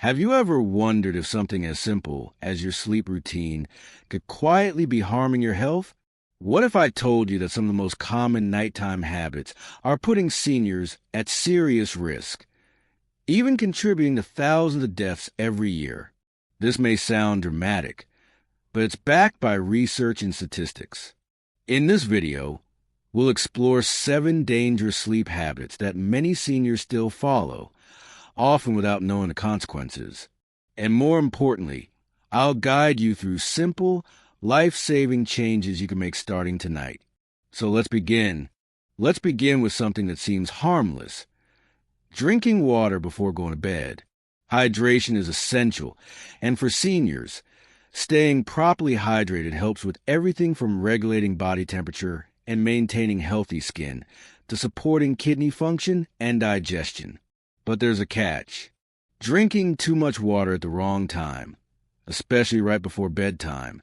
Have you ever wondered if something as simple as your sleep routine could quietly be harming your health? What if I told you that some of the most common nighttime habits are putting seniors at serious risk, even contributing to thousands of deaths every year? This may sound dramatic, but it's backed by research and statistics. In this video, we'll explore 7 dangerous sleep habits that many seniors still follow, often without knowing the consequences. And more importantly, I'll guide you through simple, life-saving changes you can make starting tonight. So let's begin. Let's begin with something that seems harmless. Drinking water before going to bed. Hydration is essential, and for seniors, staying properly hydrated helps with everything from regulating body temperature and maintaining healthy skin to supporting kidney function and digestion. But there's a catch. Drinking too much water at the wrong time, especially right before bedtime,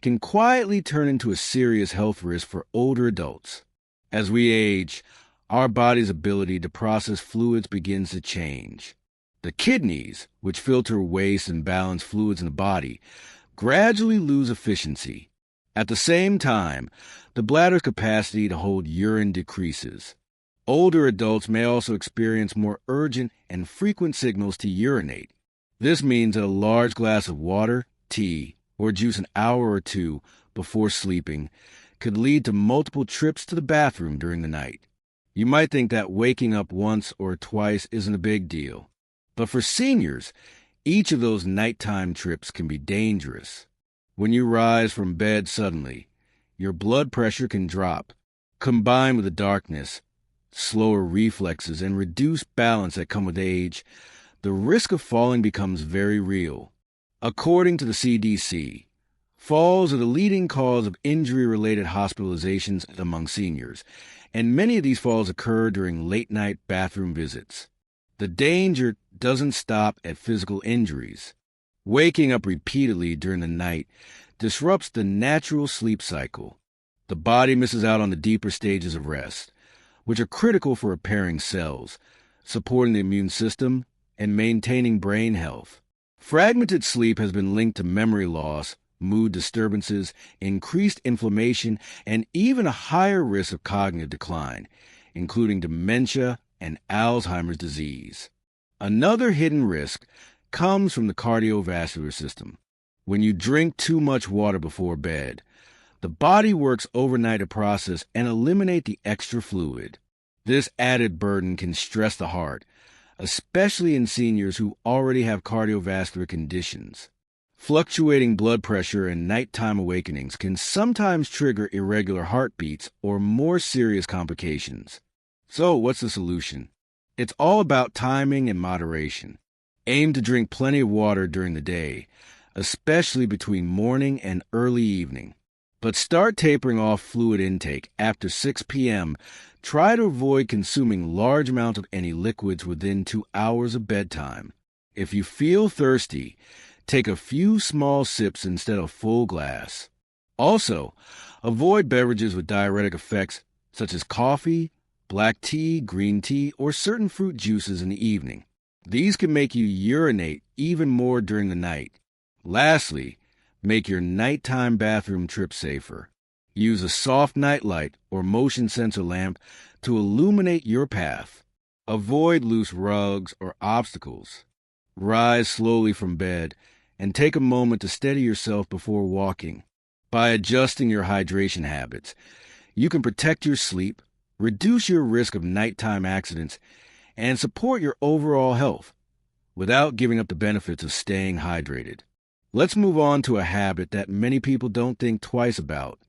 can quietly turn into a serious health risk for older adults. As we age, our body's ability to process fluids begins to change. The kidneys, which filter waste and balance fluids in the body, gradually lose efficiency. At the same time, the bladder's capacity to hold urine decreases. Older adults may also experience more urgent and frequent signals to urinate. This means that a large glass of water, tea, or juice an hour or two before sleeping could lead to multiple trips to the bathroom during the night. You might think that waking up once or twice isn't a big deal, but for seniors, each of those nighttime trips can be dangerous. When you rise from bed suddenly, your blood pressure can drop. Combined with the darkness, slower reflexes, and reduced balance that come with age, the risk of falling becomes very real. According to the CDC, falls are the leading cause of injury-related hospitalizations among seniors, and many of these falls occur during late-night bathroom visits. The danger doesn't stop at physical injuries. Waking up repeatedly during the night disrupts the natural sleep cycle. The body misses out on the deeper stages of rest, which are critical for repairing cells, supporting the immune system, and maintaining brain health. Fragmented sleep has been linked to memory loss, mood disturbances, increased inflammation, and even a higher risk of cognitive decline, including dementia and Alzheimer's disease. Another hidden risk comes from the cardiovascular system. When you drink too much water before bed, the body works overnight to process and eliminate the extra fluid. This added burden can stress the heart, especially in seniors who already have cardiovascular conditions. Fluctuating blood pressure and nighttime awakenings can sometimes trigger irregular heartbeats or more serious complications. So, what's the solution? It's all about timing and moderation. Aim to drink plenty of water during the day, especially between morning and early evening. But start tapering off fluid intake after 6 p.m. Try to avoid consuming large amounts of any liquids within 2 hours of bedtime. If you feel thirsty, take a few small sips instead of full glass. Also, avoid beverages with diuretic effects such as coffee, black tea, green tea, or certain fruit juices in the evening. These can make you urinate even more during the night. Lastly, make your nighttime bathroom trip safer. Use a soft nightlight or motion sensor lamp to illuminate your path. Avoid loose rugs or obstacles. Rise slowly from bed and take a moment to steady yourself before walking. By adjusting your hydration habits, you can protect your sleep, reduce your risk of nighttime accidents, and support your overall health without giving up the benefits of staying hydrated. Let's move on to a habit that many people don't think twice about: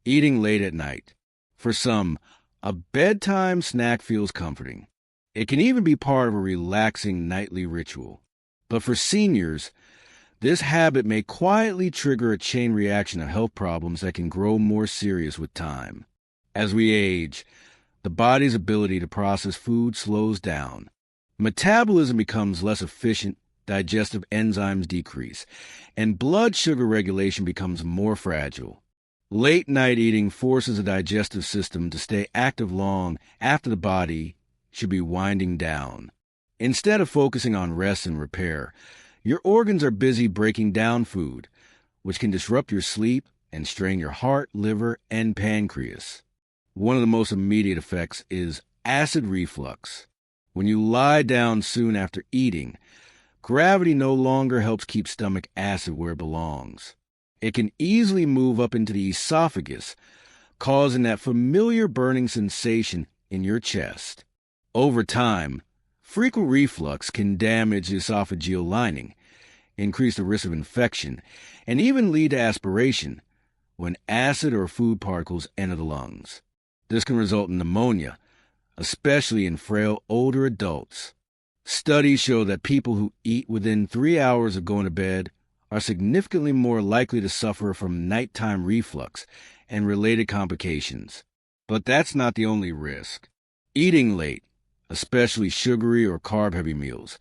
eating late at night. For some, a bedtime snack feels comforting. It can even be part of a relaxing nightly ritual. But for seniors, this habit may quietly trigger a chain reaction of health problems that can grow more serious with time. As we age, the body's ability to process food slows down. Metabolism becomes less efficient, digestive enzymes decrease, and blood sugar regulation becomes more fragile. Late-night eating forces the digestive system to stay active long after the body should be winding down. Instead of focusing on rest and repair, your organs are busy breaking down food, which can disrupt your sleep and strain your heart, liver, and pancreas. One of the most immediate effects is acid reflux. When you lie down soon after eating, gravity no longer helps keep stomach acid where it belongs. It can easily move up into the esophagus, causing that familiar burning sensation in your chest. Over time, frequent reflux can damage the esophageal lining, increase the risk of infection, and even lead to aspiration when acid or food particles enter the lungs. This can result in pneumonia, especially in frail older adults. Studies show that people who eat within 3 hours of going to bed are significantly more likely to suffer from nighttime reflux and related complications. But that's not the only risk. Eating late, especially sugary or carb-heavy meals,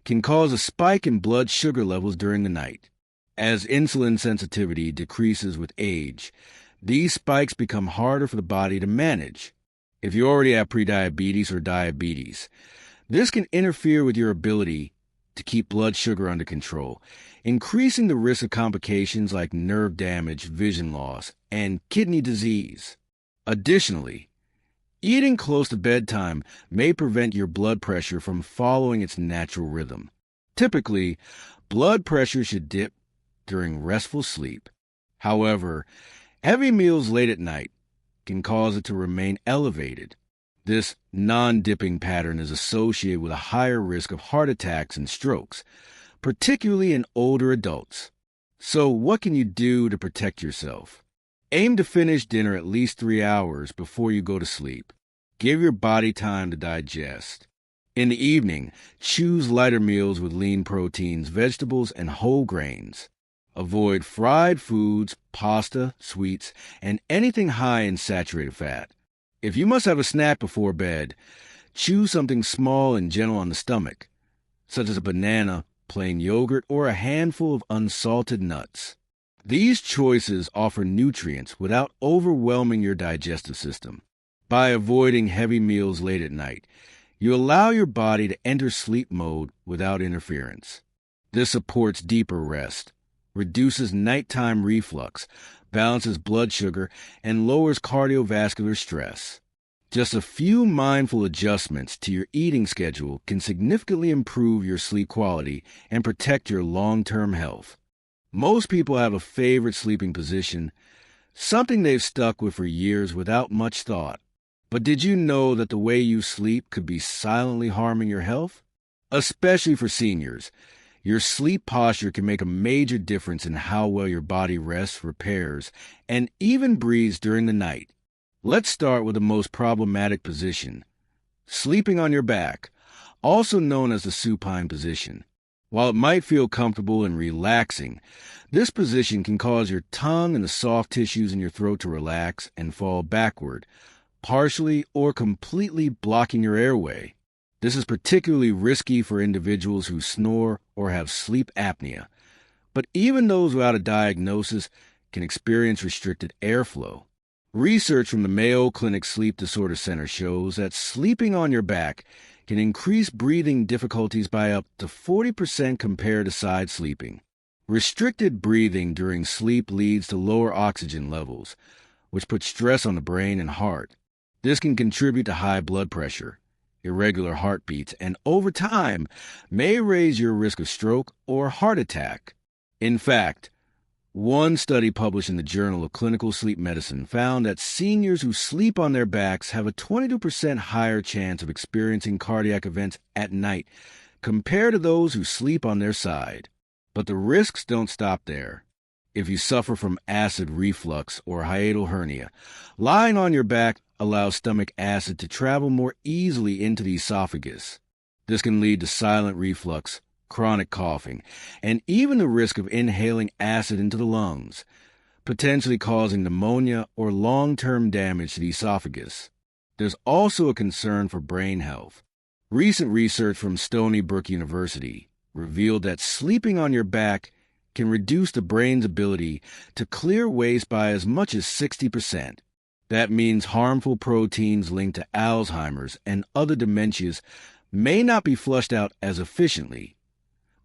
can cause a spike in blood sugar levels during the night. As insulin sensitivity decreases with age, these spikes become harder for the body to manage. If you already have prediabetes or diabetes, this can interfere with your ability to keep blood sugar under control, increasing the risk of complications like nerve damage, vision loss, and kidney disease. Additionally, eating close to bedtime may prevent your blood pressure from following its natural rhythm. Typically, blood pressure should dip during restful sleep. However, heavy meals late at night can cause it to remain elevated. This non-dipping pattern is associated with a higher risk of heart attacks and strokes, particularly in older adults. So what can you do to protect yourself? Aim to finish dinner at least 3 hours before you go to sleep. Give your body time to digest. In the evening, choose lighter meals with lean proteins, vegetables, and whole grains. Avoid fried foods, pasta, sweets, and anything high in saturated fat. If you must have a snack before bed, choose something small and gentle on the stomach, such as a banana, plain yogurt, or a handful of unsalted nuts. These choices offer nutrients without overwhelming your digestive system. By avoiding heavy meals late at night, you allow your body to enter sleep mode without interference. This supports deeper rest, reduces nighttime reflux, balances blood sugar, and lowers cardiovascular stress. Just a few mindful adjustments to your eating schedule can significantly improve your sleep quality and protect your long-term health. Most people have a favorite sleeping position, something they've stuck with for years without much thought. But did you know that the way you sleep could be silently harming your health? Especially for seniors, your sleep posture can make a major difference in how well your body rests, repairs, and even breathes during the night. Let's start with the most problematic position, sleeping on your back, also known as the supine position. While it might feel comfortable and relaxing, this position can cause your tongue and the soft tissues in your throat to relax and fall backward, partially or completely blocking your airway. This is particularly risky for individuals who snore or have sleep apnea, but even those without a diagnosis can experience restricted airflow. Research from the Mayo Clinic Sleep Disorder Center shows that sleeping on your back can increase breathing difficulties by up to 40% compared to side sleeping. Restricted breathing during sleep leads to lower oxygen levels, which puts stress on the brain and heart. This can contribute to high blood pressure, irregular heartbeats, and over time may raise your risk of stroke or heart attack. In fact, one study published in the Journal of Clinical Sleep Medicine found that seniors who sleep on their backs have a 22% higher chance of experiencing cardiac events at night compared to those who sleep on their side. But the risks don't stop there. If you suffer from acid reflux or hiatal hernia, lying on your back allows stomach acid to travel more easily into the esophagus. This can lead to silent reflux, chronic coughing, and even the risk of inhaling acid into the lungs, potentially causing pneumonia or long-term damage to the esophagus. There's also a concern for brain health. Recent research from Stony Brook University revealed that sleeping on your back can reduce the brain's ability to clear waste by as much as 60%. That means harmful proteins linked to Alzheimer's and other dementias may not be flushed out as efficiently,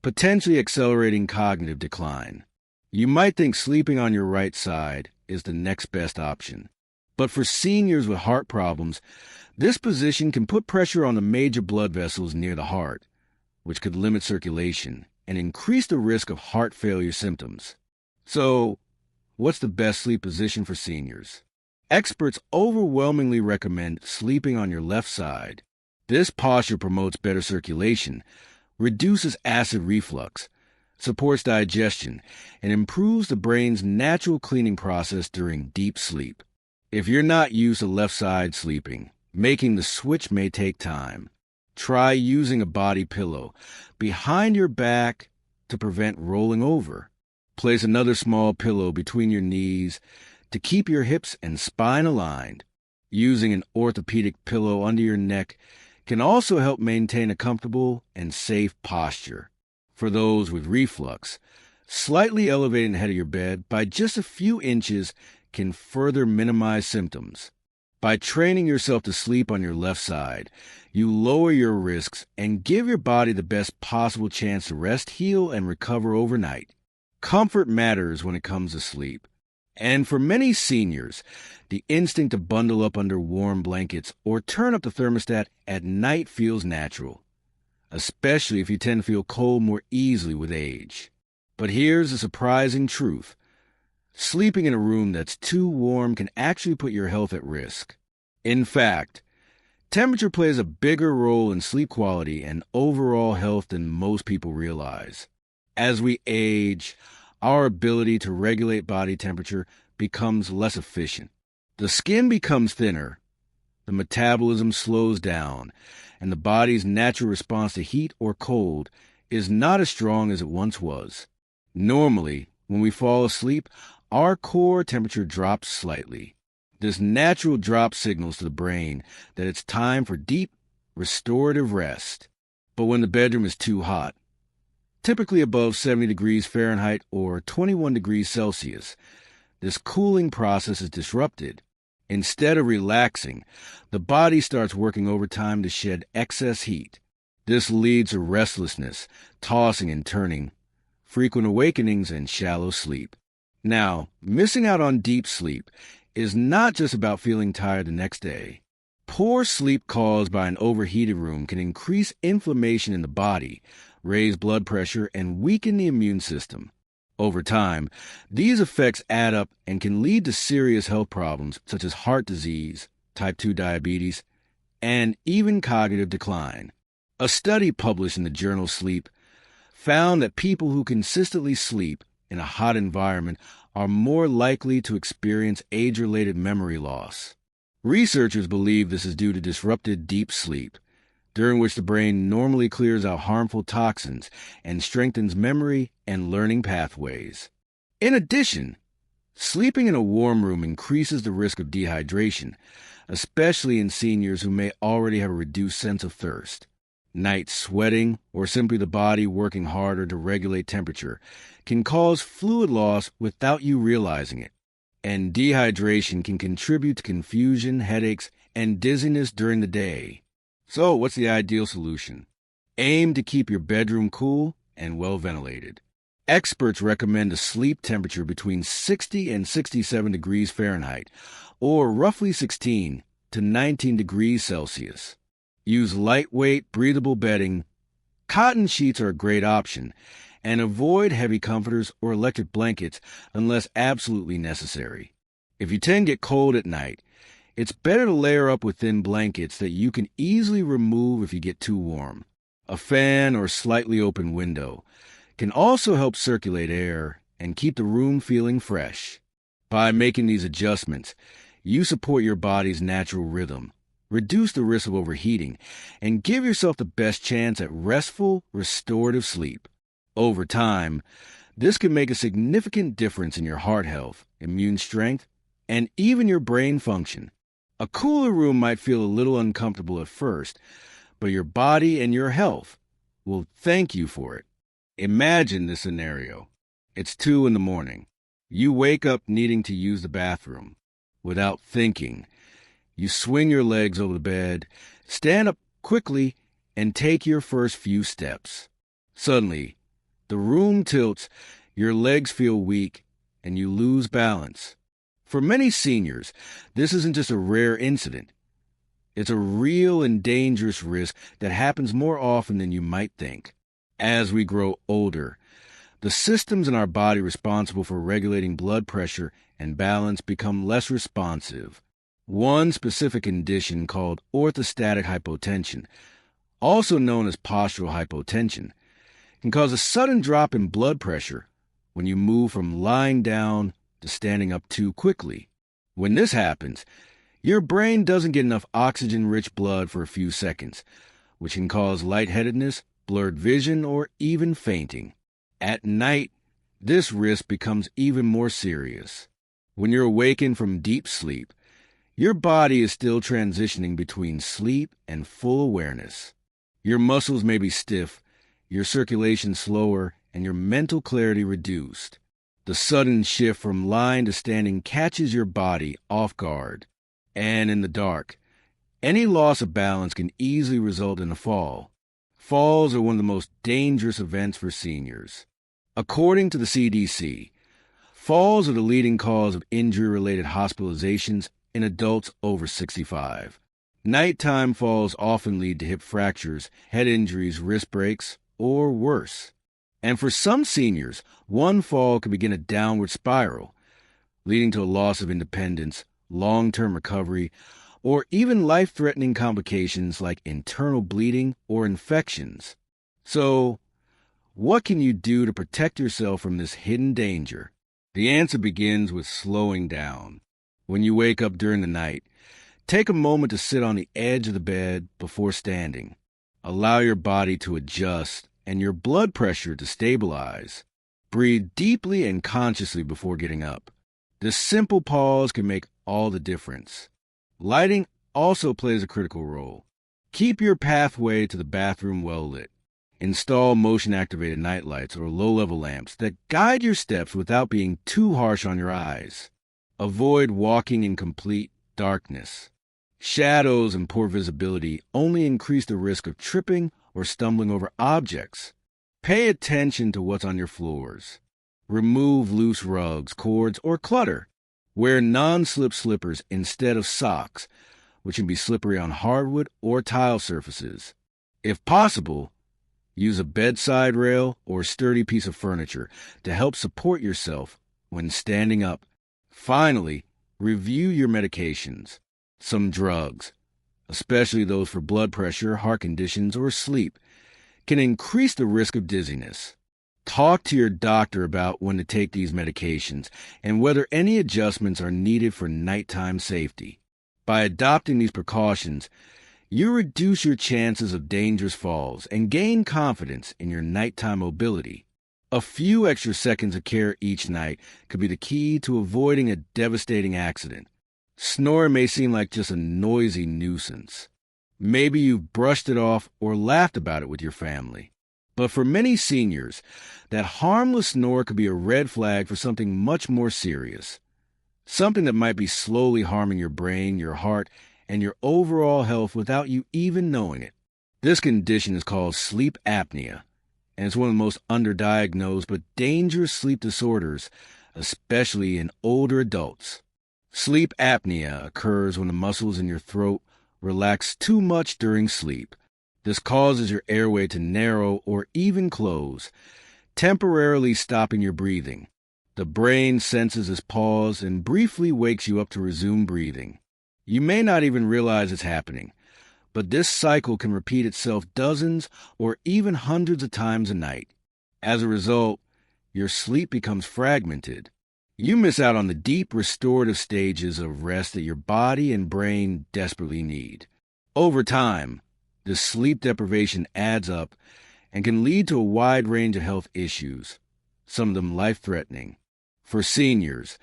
potentially accelerating cognitive decline. You might think sleeping on your right side is the next best option. But for seniors with heart problems, this position can put pressure on the major blood vessels near the heart, which could limit circulation and increase the risk of heart failure symptoms. So, what's the best sleep position for seniors? Experts overwhelmingly recommend sleeping on your left side. This posture promotes better circulation, reduces acid reflux, supports digestion, and improves the brain's natural cleaning process during deep sleep. If you're not used to left side sleeping, making the switch may take time. Try using a body pillow behind your back to prevent rolling over. Place another small pillow between your knees to keep your hips and spine aligned. Using an orthopedic pillow under your neck can also help maintain a comfortable and safe posture. For those with reflux, slightly elevating the head of your bed by just a few inches can further minimize symptoms. By training yourself to sleep on your left side, you lower your risks and give your body the best possible chance to rest, heal, and recover overnight. Comfort matters when it comes to sleep. And for many seniors, the instinct to bundle up under warm blankets or turn up the thermostat at night feels natural, especially if you tend to feel cold more easily with age. But here's the surprising truth. Sleeping in a room that's too warm can actually put your health at risk. In fact, temperature plays a bigger role in sleep quality and overall health than most people realize. As we age, our ability to regulate body temperature becomes less efficient. The skin becomes thinner, the metabolism slows down, and the body's natural response to heat or cold is not as strong as it once was. Normally, when we fall asleep, our core temperature drops slightly. This natural drop signals to the brain that it's time for deep, restorative rest. But when the bedroom is too hot, typically above 70 degrees Fahrenheit or 21 degrees Celsius, this cooling process is disrupted. Instead of relaxing, the body starts working overtime to shed excess heat. This leads to restlessness, tossing and turning, frequent awakenings, and shallow sleep. Now, missing out on deep sleep is not just about feeling tired the next day. Poor sleep caused by an overheated room can increase inflammation in the body, raise blood pressure, and weaken the immune system. Over time, these effects add up and can lead to serious health problems such as heart disease, type 2 diabetes, and even cognitive decline. A study published in the journal Sleep found that people who consistently sleep in a hot environment are more likely to experience age-related memory loss. Researchers believe this is due to disrupted deep sleep, during which the brain normally clears out harmful toxins and strengthens memory and learning pathways. In addition, sleeping in a warm room increases the risk of dehydration, especially in seniors who may already have a reduced sense of thirst. Night sweating, or simply the body working harder to regulate temperature, can cause fluid loss without you realizing it. And dehydration can contribute to confusion, headaches, and dizziness during the day. So, what's the ideal solution? Aim to keep your bedroom cool and well ventilated. Experts recommend a sleep temperature between 60 and 67 degrees Fahrenheit, or roughly 16 to 19 degrees Celsius. Use lightweight, breathable bedding. Cotton sheets are a great option, and avoid heavy comforters or electric blankets unless absolutely necessary. If you tend to get cold at night, it's better to layer up with thin blankets that you can easily remove if you get too warm. A fan or slightly open window can also help circulate air and keep the room feeling fresh. By making these adjustments, you support your body's natural rhythm, reduce the risk of overheating, and give yourself the best chance at restful, restorative sleep. Over time, this can make a significant difference in your heart health, immune strength, and even your brain function. A cooler room might feel a little uncomfortable at first, but your body and your health will thank you for it. Imagine this scenario. It's 2 a.m. You wake up needing to use the bathroom. Without thinking, you swing your legs over the bed, stand up quickly, and take your first few steps. Suddenly, the room tilts, your legs feel weak, and you lose balance. For many seniors, this isn't just a rare incident. It's a real and dangerous risk that happens more often than you might think. As we grow older, the systems in our body responsible for regulating blood pressure and balance become less responsive. One specific condition called orthostatic hypotension, also known as postural hypotension, can cause a sudden drop in blood pressure when you move from lying down to standing up too quickly. When this happens, your brain doesn't get enough oxygen-rich blood for a few seconds, which can cause lightheadedness, blurred vision, or even fainting. At night, this risk becomes even more serious. When you're awakened from deep sleep, your body is still transitioning between sleep and full awareness. Your muscles may be stiff, your circulation slower, and your mental clarity reduced. The sudden shift from lying to standing catches your body off guard. And in the dark, any loss of balance can easily result in a fall. Falls are one of the most dangerous events for seniors. According to the CDC, falls are the leading cause of injury-related hospitalizations in adults over 65. Nighttime falls often lead to hip fractures, head injuries, wrist breaks, or worse. And for some seniors, one fall can begin a downward spiral, leading to a loss of independence, long-term recovery, or even life-threatening complications like internal bleeding or infections. So, what can you do to protect yourself from this hidden danger? The answer begins with slowing down. When you wake up during the night, take a moment to sit on the edge of the bed before standing. Allow your body to adjust and your blood pressure to stabilize. Breathe deeply and consciously before getting up. This simple pause can make all the difference. Lighting also plays a critical role. Keep your pathway to the bathroom well lit. Install motion-activated nightlights or low-level lamps that guide your steps without being too harsh on your eyes. Avoid walking in complete darkness. Shadows and poor visibility only increase the risk of tripping or stumbling over objects. Pay attention to what's on your floors. Remove loose rugs, cords, or clutter. Wear non-slip slippers instead of socks, which can be slippery on hardwood or tile surfaces. If possible, use a bedside rail or sturdy piece of furniture to help support yourself when standing up. Finally, review your medications. Some drugs, especially those for blood pressure, heart conditions, or sleep, can increase the risk of dizziness. Talk to your doctor about when to take these medications and whether any adjustments are needed for nighttime safety. By adopting these precautions, you reduce your chances of dangerous falls and gain confidence in your nighttime mobility. A few extra seconds of care each night could be the key to avoiding a devastating accident. Snoring may seem like just a noisy nuisance. Maybe you've brushed it off or laughed about it with your family. But for many seniors, that harmless snore could be a red flag for something much more serious. Something that might be slowly harming your brain, your heart, and your overall health without you even knowing it. This condition is called sleep apnea, and it's one of the most underdiagnosed but dangerous sleep disorders, especially in older adults. Sleep apnea occurs when the muscles in your throat relax too much during sleep. This causes your airway to narrow or even close, temporarily stopping your breathing. The brain senses this pause and briefly wakes you up to resume breathing. You may not even realize it's happening, but this cycle can repeat itself dozens or even hundreds of times a night. As a result, your sleep becomes fragmented. You miss out on the deep restorative stages of rest that your body and brain desperately need. Over time, this sleep deprivation adds up and can lead to a wide range of health issues, some of them life-threatening. For seniors,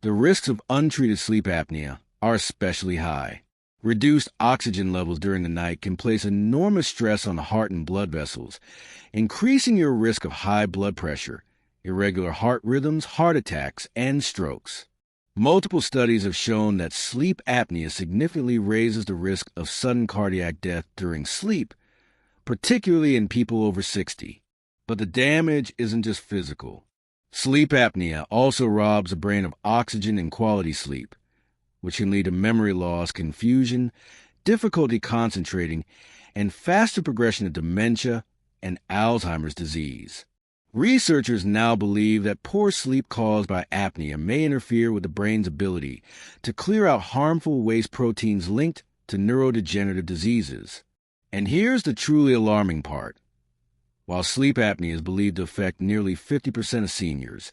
the risks of untreated sleep apnea are especially high. Reduced oxygen levels during the night can place enormous stress on the heart and blood vessels, increasing your risk of high blood pressure, irregular heart rhythms, heart attacks, and strokes. Multiple studies have shown that sleep apnea significantly raises the risk of sudden cardiac death during sleep, particularly in people over 60. But the damage isn't just physical. Sleep apnea also robs the brain of oxygen and quality sleep, which can lead to memory loss, confusion, difficulty concentrating, and faster progression of dementia and Alzheimer's disease. Researchers now believe that poor sleep caused by apnea may interfere with the brain's ability to clear out harmful waste proteins linked to neurodegenerative diseases. And here's the truly alarming part. While sleep apnea is believed to affect nearly 50% of seniors,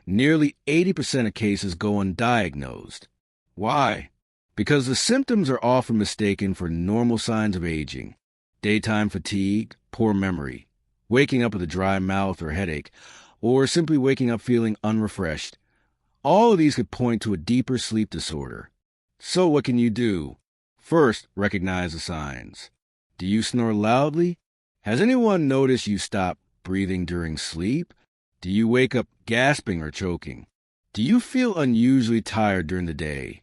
nearly 80% of cases go undiagnosed. Why? Because the symptoms are often mistaken for normal signs of aging: daytime fatigue, poor memory, waking up with a dry mouth or headache, or simply waking up feeling unrefreshed. All of these could point to a deeper sleep disorder. So what can you do? First, recognize the signs. Do you snore loudly? Has anyone noticed you stop breathing during sleep? Do you wake up gasping or choking? Do you feel unusually tired during the day,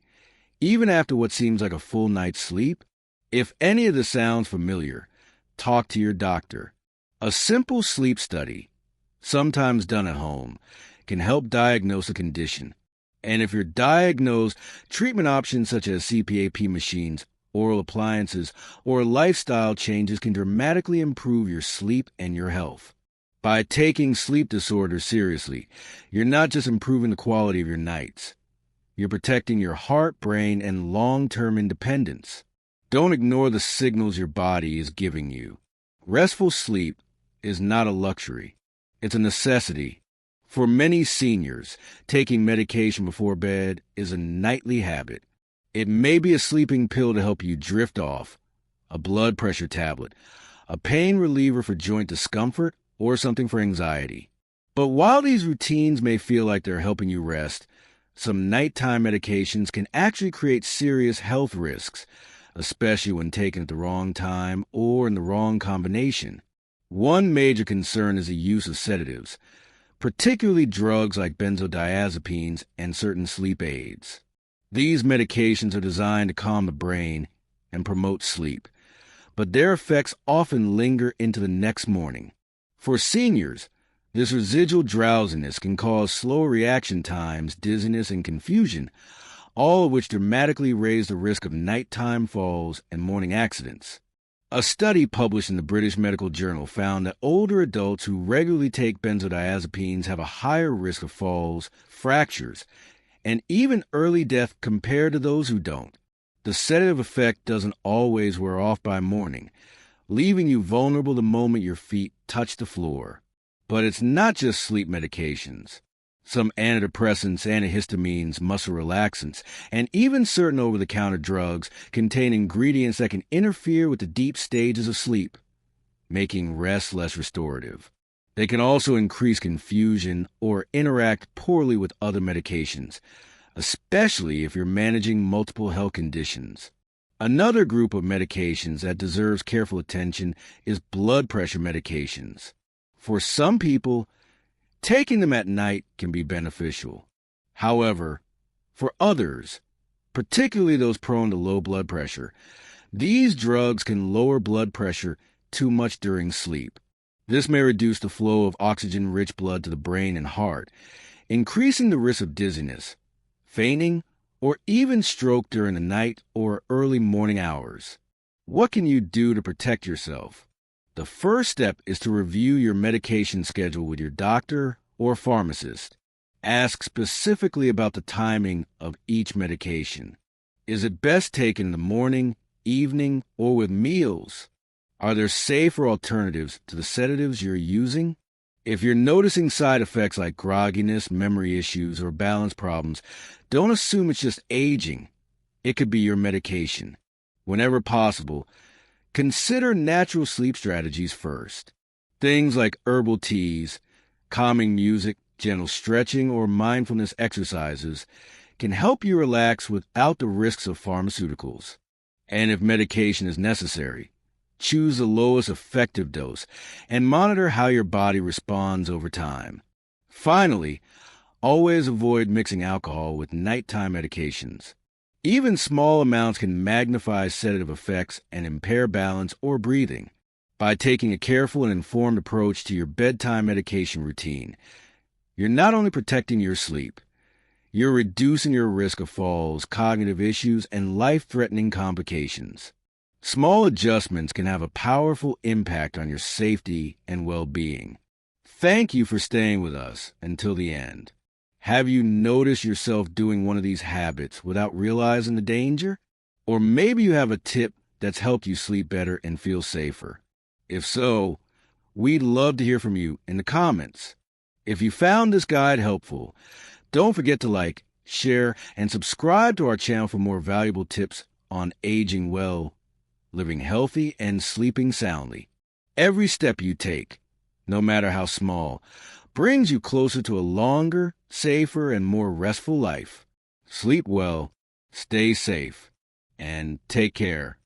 even after what seems like a full night's sleep? If any of this sounds familiar, talk to your doctor. A simple sleep study, sometimes done at home, can help diagnose a condition. And if you're diagnosed, treatment options such as CPAP machines, oral appliances, or lifestyle changes can dramatically improve your sleep and your health. By taking sleep disorders seriously, you're not just improving the quality of your nights. You're protecting your heart, brain, and long-term independence. Don't ignore the signals your body is giving you. Restful sleep is not a luxury. It's a necessity. For many seniors, taking medication before bed is a nightly habit. It may be a sleeping pill to help you drift off, a blood pressure tablet, a pain reliever for joint discomfort, or something for anxiety. But while these routines may feel like they're helping you rest, some nighttime medications can actually create serious health risks, especially when taken at the wrong time or in the wrong combination. One major concern is the use of sedatives, particularly drugs like benzodiazepines and certain sleep aids. These medications are designed to calm the brain and promote sleep, but their effects often linger into the next morning. For seniors, this residual drowsiness can cause slower reaction times, dizziness, and confusion, all of which dramatically raise the risk of nighttime falls and morning accidents. A study published in the British Medical Journal found that older adults who regularly take benzodiazepines have a higher risk of falls, fractures, and even early death compared to those who don't. The sedative effect doesn't always wear off by morning, leaving you vulnerable the moment your feet touch the floor. But it's not just sleep medications. Some antidepressants, antihistamines, muscle relaxants, and even certain over-the-counter drugs contain ingredients that can interfere with the deep stages of sleep, making rest less restorative. They can also increase confusion or interact poorly with other medications, especially if you're managing multiple health conditions. Another group of medications that deserves careful attention is blood pressure medications. For some people, taking them at night can be beneficial. However, for others, particularly those prone to low blood pressure, these drugs can lower blood pressure too much during sleep. This may reduce the flow of oxygen-rich blood to the brain and heart, increasing the risk of dizziness, fainting, or even stroke during the night or early morning hours. What can you do to protect yourself? The first step is to review your medication schedule with your doctor or pharmacist. Ask specifically about the timing of each medication. Is it best taken in the morning, evening, or with meals? Are there safer alternatives to the sedatives you're using? If you're noticing side effects like grogginess, memory issues, or balance problems, don't assume it's just aging. It could be your medication. Whenever possible, consider natural sleep strategies first. Things like herbal teas, calming music, gentle stretching, or mindfulness exercises can help you relax without the risks of pharmaceuticals. And if medication is necessary, choose the lowest effective dose and monitor how your body responds over time. Finally, always avoid mixing alcohol with nighttime medications. Even small amounts can magnify sedative effects and impair balance or breathing. By taking a careful and informed approach to your bedtime medication routine, you're not only protecting your sleep, you're reducing your risk of falls, cognitive issues, and life-threatening complications. Small adjustments can have a powerful impact on your safety and well-being. Thank you for staying with us until the end. Have you noticed yourself doing one of these habits without realizing the danger? Or maybe you have a tip that's helped you sleep better and feel safer. If so, we'd love to hear from you in the comments. If you found this guide helpful, don't forget to like, share, and subscribe to our channel for more valuable tips on aging well, living healthy, and sleeping soundly. Every step you take, no matter how small, brings you closer to a longer, safer, and more restful life. Sleep well, stay safe, and take care.